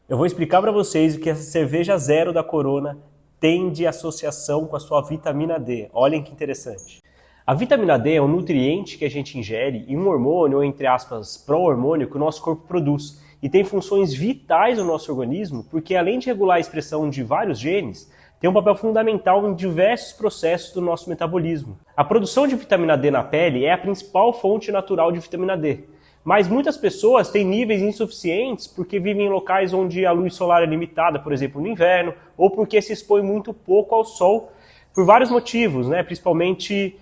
Eu vou explicar para vocês o que essa cerveja zero da Corona tem de associação com a sua vitamina D. Olhem que interessante. A vitamina D é um nutriente que a gente ingere e um hormônio, ou entre aspas, pró-hormônio que o nosso corpo produz. E tem funções vitais no nosso organismo, porque além de regular a expressão de vários genes, tem um papel fundamental em diversos processos do nosso metabolismo. A produção de vitamina D na pele é a principal fonte natural de vitamina D. Mas muitas pessoas têm níveis insuficientes porque vivem em locais onde a luz solar é limitada, por exemplo, no inverno, ou porque se expõe muito pouco ao sol, por vários motivos, né? Principalmente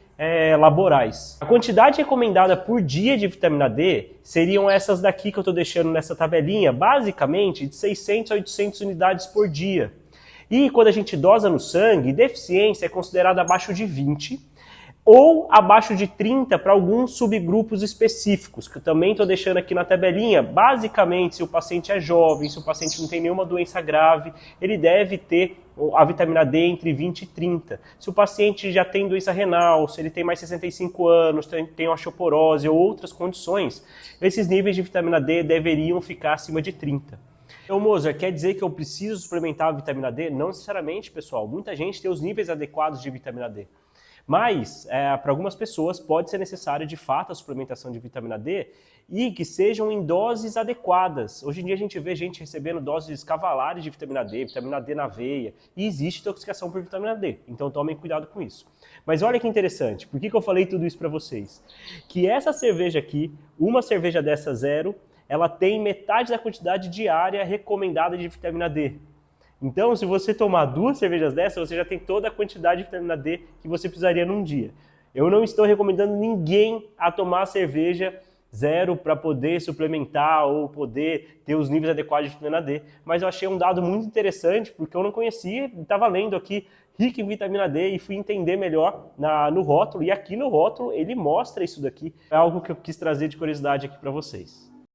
laborais. A quantidade recomendada por dia de vitamina D seriam essas daqui que eu estou deixando nessa tabelinha, basicamente de 600 a 800 unidades por dia. E quando a gente dosa no sangue, deficiência é considerada abaixo de 20 ou abaixo de 30 para alguns subgrupos específicos, que eu também estou deixando aqui na tabelinha. Basicamente, se o paciente é jovem, se o paciente não tem nenhuma doença grave, ele deve ter a vitamina D entre 20 e 30. Se o paciente já tem doença renal, se ele tem mais de 65 anos, tem osteoporose ou outras condições, esses níveis de vitamina D deveriam ficar acima de 30. Então, Mozart, quer dizer que eu preciso suplementar a vitamina D? Não necessariamente, pessoal. Muita gente tem os níveis adequados de vitamina D. Mas, para algumas pessoas, pode ser necessário, de fato, a suplementação de vitamina D e que sejam em doses adequadas. Hoje em dia a gente vê gente recebendo doses cavalares de vitamina D na veia, e existe intoxicação por vitamina D. Então tomem cuidado com isso. Mas olha que interessante, por que eu falei tudo isso para vocês? Que essa cerveja aqui, uma cerveja dessa zero, ela tem metade da quantidade diária recomendada de vitamina D. Então, se você tomar 2 cervejas dessas, você já tem toda a quantidade de vitamina D que você precisaria num dia. Eu não estou recomendando ninguém a tomar cerveja zero para poder suplementar ou poder ter os níveis adequados de vitamina D, mas eu achei um dado muito interessante, porque eu não conhecia, estava lendo aqui, rico em vitamina D, e fui entender melhor no rótulo, e aqui no rótulo ele mostra isso daqui. É algo que eu quis trazer de curiosidade aqui para vocês.